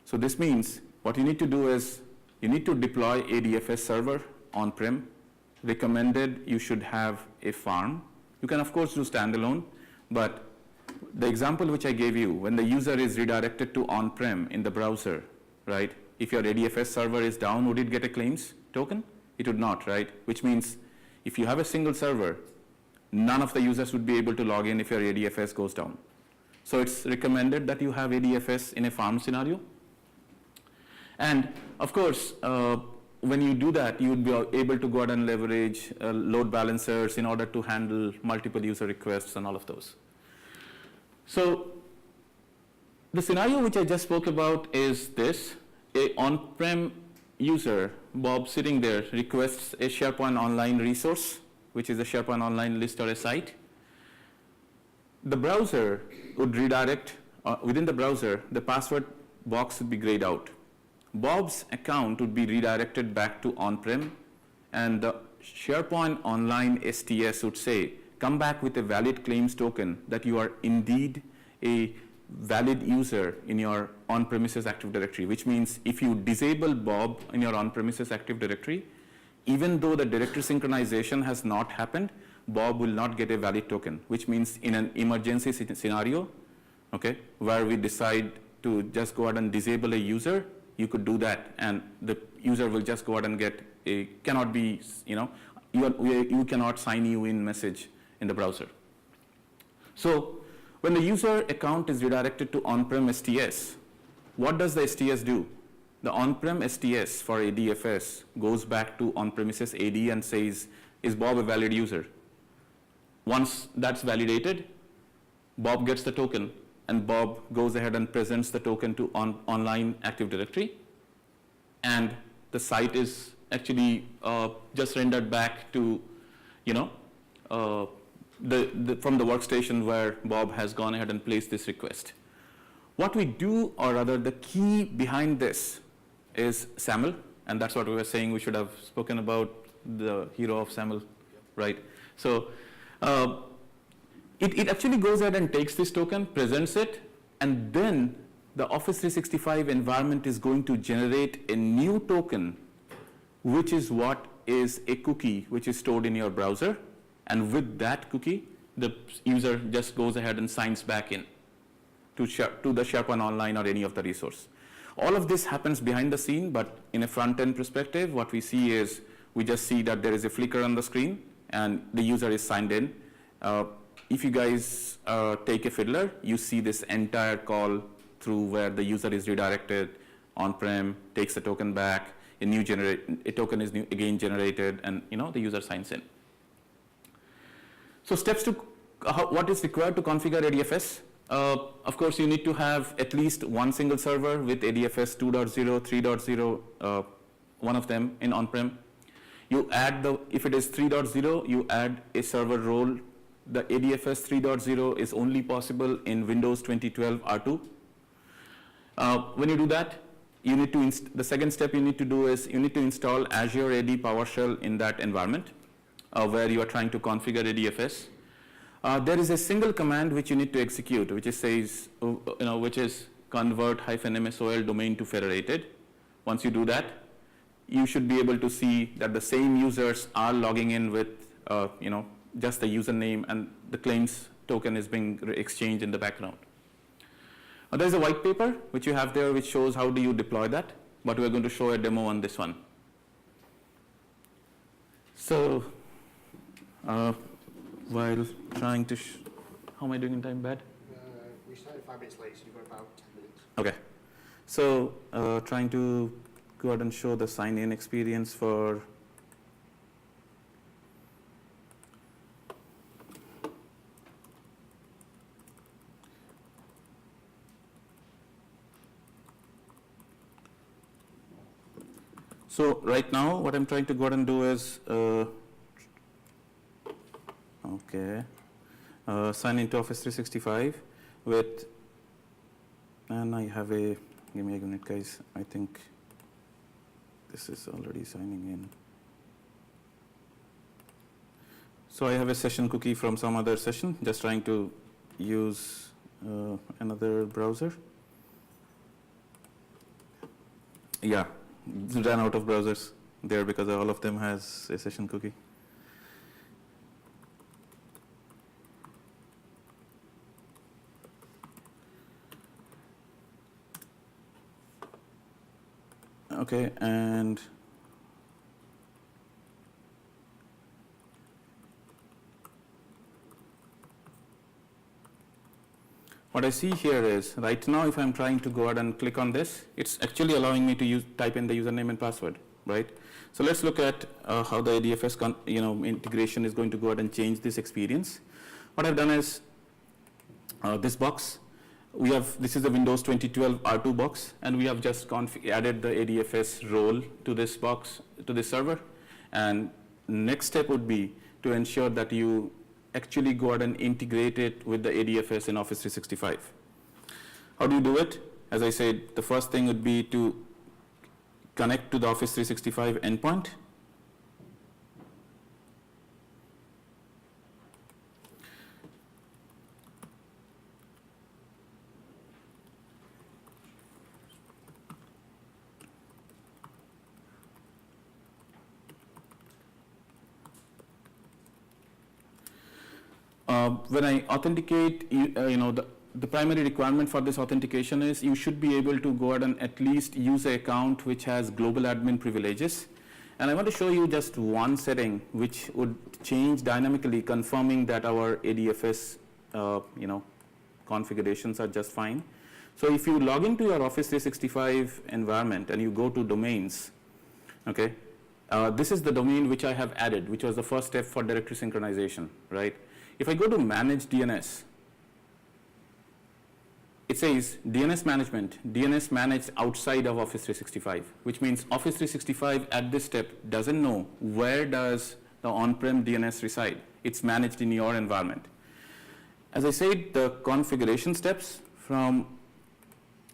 So this means what you need to do is you need to deploy ADFS server on-prem. Recommended you should have a farm. You can of course do standalone, but the example which I gave you, when the user is redirected to on-prem in the browser, right? If your ADFS server is down, would it get a claims token? It would not, right? Which means if you have a single server, none of the users would be able to log in if your ADFS goes down. So it's recommended that you have ADFS in a farm scenario. And of course, when you do that, you would be able to go ahead and leverage load balancers in order to handle multiple user requests and all of those. So the scenario which I just spoke about is this: a on-prem user, Bob, sitting there, requests a SharePoint Online resource, which is a SharePoint Online list or a site. The browser would redirect, within the browser, the password box would be grayed out. Bob's account would be redirected back to on-prem, and the SharePoint Online STS would say, come back with a valid claims token that you are indeed a valid user in your on-premises Active Directory, which means if you disable Bob in your on-premises Active Directory, even though the directory synchronization has not happened, Bob will not get a valid token, which means in an emergency scenario, okay, where we decide to just go ahead and disable a user, you could do that, and the user will just go ahead and get a, cannot be, you cannot sign you in message in the browser. So when the user account is redirected to on-prem STS, what does the STS do? The on-prem STS for ADFS goes back to on-premises AD and says, is Bob a valid user? Once that's validated, Bob gets the token, and Bob goes ahead and presents the token to online Active Directory, and the site is actually just rendered back to, from the workstation where Bob has gone ahead and placed this request. What we do, or rather the key behind this, is SAML, and that's what we were saying. We should have spoken about the hero of SAML, right? So it actually goes ahead and takes this token, presents it, and then the Office 365 environment is going to generate a new token, which is what is a cookie which is stored in your browser. And with that cookie, the user just goes ahead and signs back in to the SharePoint Online or any of the resource. All of this happens behind the scene, but in a front-end perspective, what we see is we just see that there is a flicker on the screen and the user is signed in. If you guys take a fiddler, you see this entire call through where the user is redirected on-prem, takes the token back, a token is again generated, and the user signs in. So steps to what is required to configure ADFS. Of course, you need to have at least one single server with ADFS 2.0, 3.0, one of them in on-prem. You add if it is 3.0, you add a server role. The ADFS 3.0 is only possible in Windows 2012 R2. When you do that, you need to the second step you need to do is you need to install Azure AD PowerShell in that environment where you are trying to configure ADFS. There is a single command which you need to execute, which says, which is convert -msol domain to federated. Once you do that, you should be able to see that the same users are logging in with, just the username, and the claims token is being exchanged in the background. There's a white paper which you have there which shows how do you deploy that, but we're going to show a demo on this one. So, while trying to, how am I doing in time, Bad? We started 5 minutes late, so you've got about 10 minutes. Okay. So, trying to go ahead and show the sign-in experience for So right now, what I'm trying to go ahead and do is, sign into Office 365 with, and I have give me a minute, guys. I think this is already signing in. So I have a session cookie from some other session, just trying to use another browser. Yeah. Ran out of browsers there because all of them has a session cookie. Okay, and what I see here is, right now if I'm trying to go ahead and click on this, it's actually allowing me to type in the username and password, right? So let's look at how the ADFS integration is going to go ahead and change this experience. What I've done is this box. This is the Windows 2012 R2 box, and we have just added the ADFS role to this box, to this server. And next step would be to ensure that you actually go ahead and integrate it with the ADFS in Office 365. How do you do it? As I said, the first thing would be to connect to the Office 365 endpoint. When I authenticate, the primary requirement for this authentication is you should be able to go ahead and at least use an account which has global admin privileges. And I want to show you just one setting which would change dynamically, confirming that our ADFS configurations are just fine. So if you log into your Office 365 environment and you go to domains, okay, this is the domain which I have added, which was the first step for directory synchronization, right? If I go to manage DNS, it says DNS management, DNS managed outside of Office 365, which means Office 365 at this step doesn't know where does the on-prem DNS reside. It's managed in your environment. As I said, the configuration steps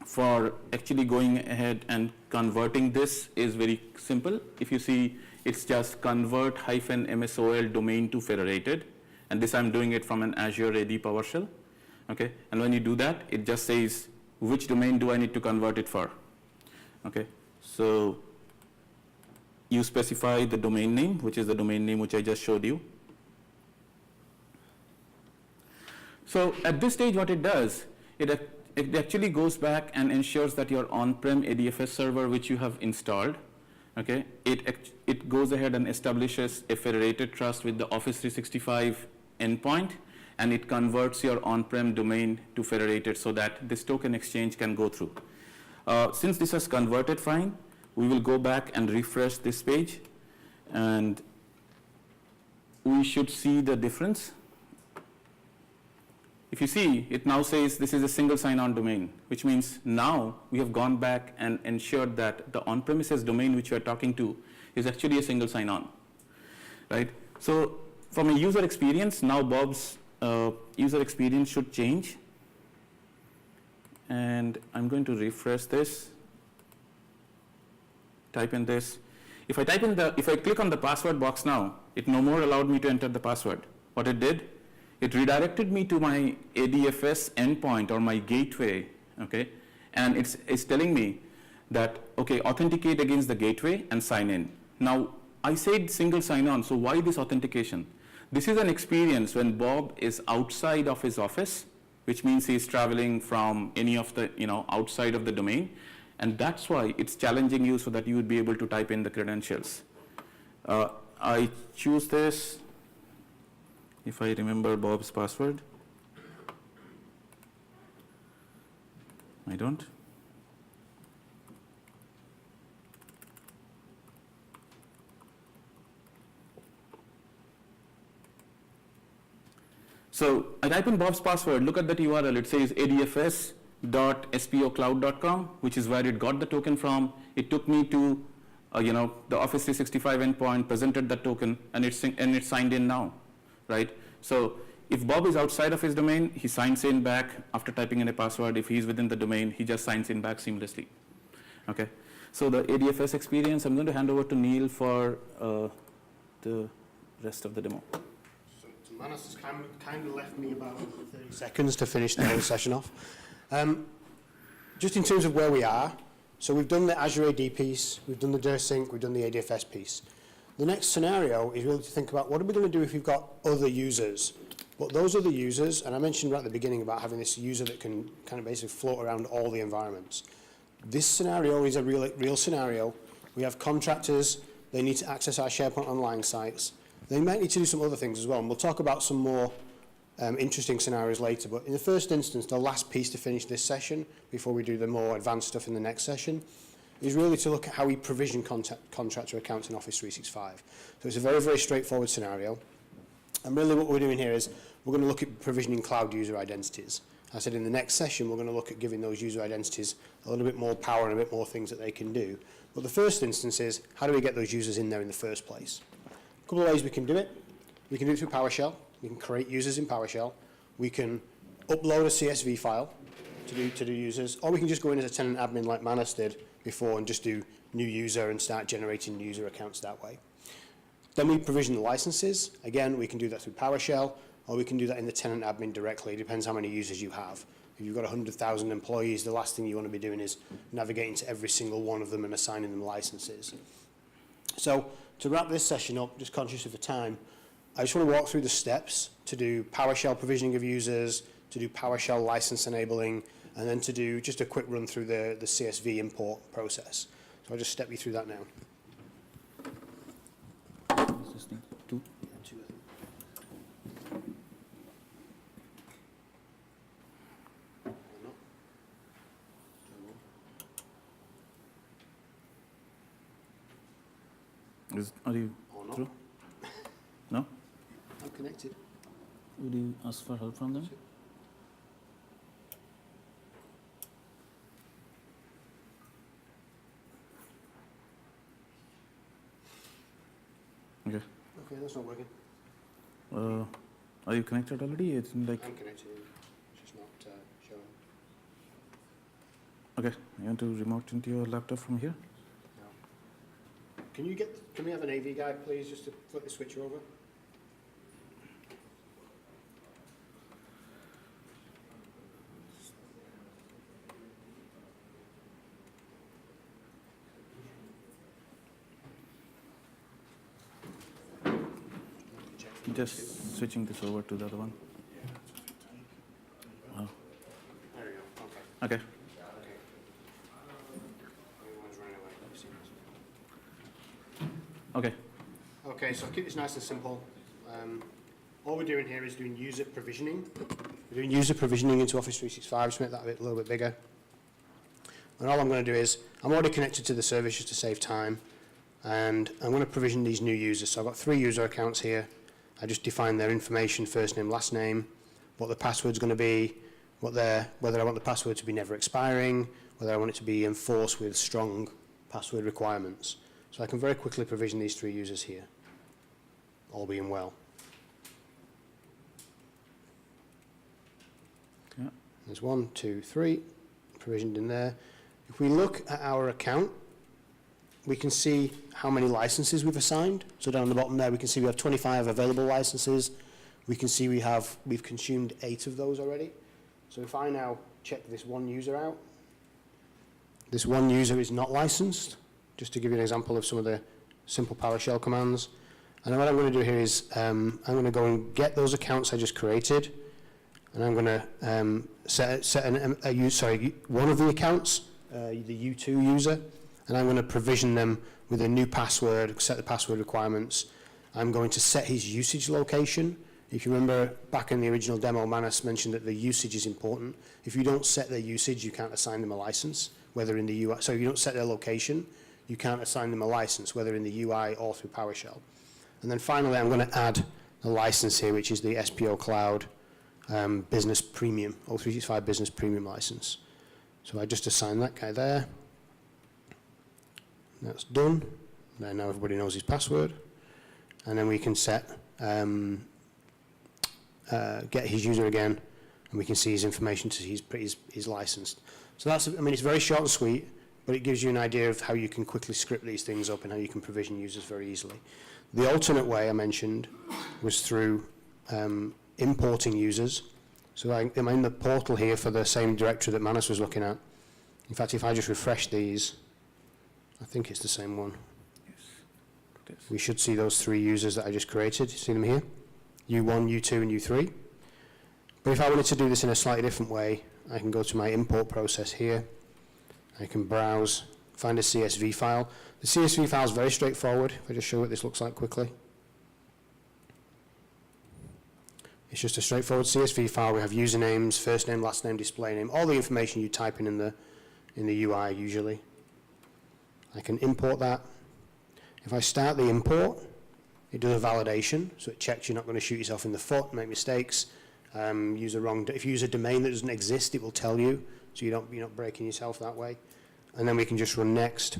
for actually going ahead and converting this is very simple. If you see, it's just convert -msol domain to federated. And this I'm doing it from an Azure AD PowerShell, okay? And when you do that, it just says, which domain do I need to convert it for, okay? So you specify the domain name, which is the domain name which I just showed you. So at this stage, what it does, it actually goes back and ensures that your on-prem ADFS server, which you have installed, okay, it goes ahead and establishes a federated trust with the Office 365 endpoint, and it converts your on-prem domain to federated so that this token exchange can go through. Since this has converted fine, we will go back and refresh this page, and we should see the difference. If you see, it now says this is a single sign-on domain, which means now we have gone back and ensured that the on-premises domain which we are talking to is actually a single sign-on, right? So from a user experience, now Bob's user experience should change. And I'm going to refresh this, type in this. If I click on the password box now, it no more allowed me to enter the password. What it did, it redirected me to my ADFS endpoint or my gateway, okay? And it's telling me that, okay, authenticate against the gateway and sign in. Now, I said single sign-on, so why this authentication? This is an experience when Bob is outside of his office, which means he's traveling from any of the, outside of the domain. And that's why it's challenging you so that you would be able to type in the credentials. I choose this, if I remember Bob's password. I don't. So I type in Bob's password, look at that URL, it says adfs.spocloud.com, which is where it got the token from. It took me to the Office 365 endpoint, presented that token, and it's signed in now, right? So if Bob is outside of his domain, he signs in back after typing in a password. If he's within the domain, he just signs in back seamlessly, okay? So the ADFS experience, I'm going to hand over to Neil for the rest of the demo. Manas has kind of left me about 30 seconds to finish the whole session off. Just in terms of where we are, so we've done the Azure AD piece, we've done the dirsync, we've done the ADFS piece. The next scenario is really to think about what are we going to do if we've got other users. But those other users, and I mentioned right at the beginning about having this user that can kind of basically float around all the environments. This scenario is a real scenario. We have contractors, they need to access our SharePoint Online sites. They might need to do some other things as well, and we'll talk about some more interesting scenarios later. But in the first instance, the last piece to finish this session, before we do the more advanced stuff in the next session, is really to look at how we provision contractor accounts in Office 365. So it's a very, very straightforward scenario. And really what we're doing here is we're going to look at provisioning cloud user identities. I said in the next session, we're going to look at giving those user identities a little bit more power and a bit more things that they can do. But the first instance is, how do we get those users in there in the first place? A couple of ways we can do it. We can do it through PowerShell. We can create users in PowerShell. We can upload a CSV file to do users, or we can just go in as a tenant admin like Manas did before and just do new user and start generating user accounts that way. Then we provision the licenses. Again, we can do that through PowerShell, or we can do that in the tenant admin directly. It depends how many users you have. If you've got 100,000 employees, the last thing you want to be doing is navigating to every single one of them and assigning them licenses. So to wrap this session up, just conscious of the time, I just want to walk through the steps to do PowerShell provisioning of users, to do PowerShell license enabling, and then to do just a quick run through the CSV import process. So I'll just step you through that now. Is this thing? Two? Are you through? No? I'm connected. Would you ask for help from them? Okay. Okay, that's not working. Are you connected already? It's like. I'm connected. It's just not showing. Okay. You want to remote into your laptop from here? No. Can we have an AV guy, please, just to flip the switcher over? Just switching this over to the other one. Oh. There we go. Okay. Okay. Everyone's running away. Okay. Okay, so I'll keep this nice and simple. All we're doing here is doing user provisioning. We're doing user provisioning into Office 365, just make that a little bit bigger. And all I'm going to do is, I'm already connected to the service just to save time, and I'm going to provision these new users. So I've got 3 user accounts here. I just define their information, first name, last name, what the password's going to be, whether I want the password to be never expiring, whether I want it to be enforced with strong password requirements. So I can very quickly provision these 3 users here, all being well. Yeah. There's 1, 2, 3 provisioned in there. If we look at our account, we can see how many licenses we've assigned. So down the bottom there, we can see we have 25 available licenses. We can see we've consumed 8 of those already. So if I now check this one user out, this one user is not licensed, just to give you an example of some of the simple PowerShell commands. And what I'm going to do here is I'm going to go and get those accounts I just created, and I'm going to set one of the accounts, the U2 user, and I'm going to provision them with a new password, set the password requirements. I'm going to set his usage location. If you remember back in the original demo, Manas mentioned that the usage is important. If you don't set their usage, you can't assign them a license, whether in the UI. So if you don't set their location, you can't assign them a license, whether in the UI or through PowerShell. And then finally, I'm going to add a license here, which is the SPO Cloud Business Premium, O365 Business Premium license. So I just assign that guy there. That's done. Then now everybody knows his password. And then we can set, get his user again, and we can see his information to see he's licensed. So that's, I mean, it's very short and sweet, but it gives you an idea of how you can quickly script these things up and how you can provision users very easily. The alternate way I mentioned was through importing users. So I'm in the portal here for the same directory that Manas was looking at. In fact, if I just refresh these, I think it's the same one. Yes, it is. We should see those 3 users that I just created. See them here? U1, U2, and U3. But if I wanted to do this in a slightly different way, I can go to my import process here. I can browse, find a CSV file. The CSV file is very straightforward. If I just show what this looks like quickly. It's just a straightforward CSV file. We have usernames, first name, last name, display name, all the information you type in the UI usually. I can import that. If I start the import, it does a validation, so it checks you're not going to shoot yourself in the foot, make mistakes, if you use a domain that doesn't exist, it will tell you, so you're not breaking yourself that way. And then we can just run next,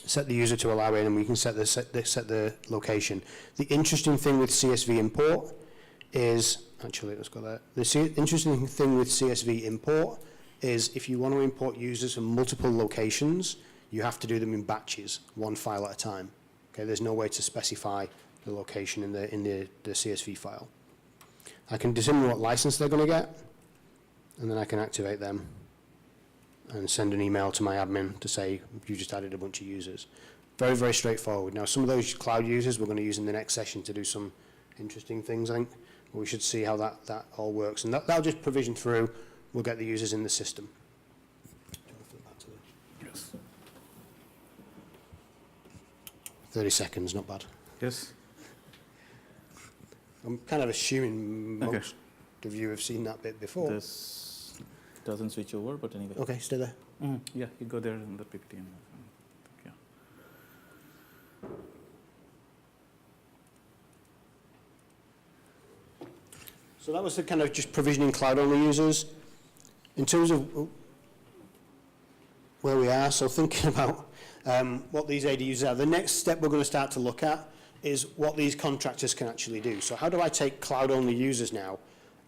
set the user to allow in, and we can set the location. The interesting thing with CSV import is, actually let's go there. The interesting thing with CSV import is if you want to import users from multiple locations, you have to do them in batches, 1 file at a time. Okay, there's no way to specify the location in the CSV file. I can determine what license they're going to get, and then I can activate them and send an email to my admin to say, you just added a bunch of users. Very, very straightforward. Now, some of those cloud users we're going to use in the next session to do some interesting things, I think. But we should see how that all works. And that'll just provision through. We'll get the users in the system. Yes. 30 seconds, not bad. Yes. I'm kind of assuming most of you have seen that bit before. This doesn't switch over, but anyway. Okay, stay there. Yeah, you go there in the PPT. And, yeah. So that was the kind of just provisioning cloud-only users. In terms of where we are, so thinking about what these AD users are, the next step we're going to start to look at is what these contractors can actually do. So how do I take cloud-only users now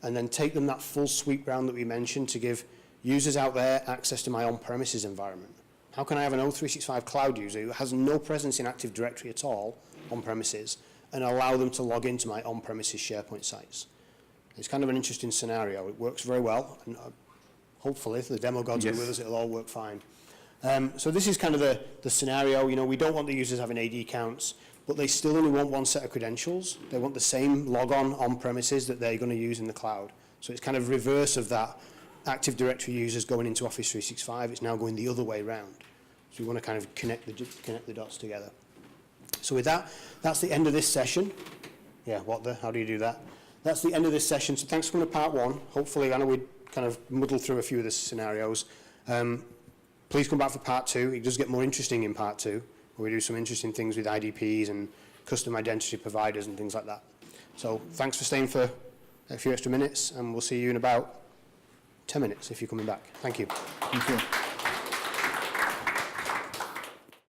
and then take them that full sweep round that we mentioned to give users out there access to my on-premises environment? How can I have an O365 cloud user who has no presence in Active Directory at all on-premises and allow them to log into my on-premises SharePoint sites? It's kind of an interesting scenario. It works very well, and hopefully, if the demo gods are with us, it'll all work fine. So this is kind of the scenario. You know, we don't want the users having AD accounts, but they still only want 1 set of credentials. They want the same logon on premises that they're going to use in the cloud. So it's kind of reverse of that Active Directory users going into Office 365. It's now going the other way around. So we want to kind of connect the dots together. So with that, that's the end of this session. Yeah, how do you do that? That's the end of this session. So thanks for coming to part 1. Hopefully, I know we kind of muddled through a few of the scenarios. please come back for part 2. It does get more interesting in part 2, where we do some interesting things with IDPs and custom identity providers and things like that. So thanks for staying for a few extra minutes, and we'll see you in about 10 minutes if you're coming back. Thank you. Thank you.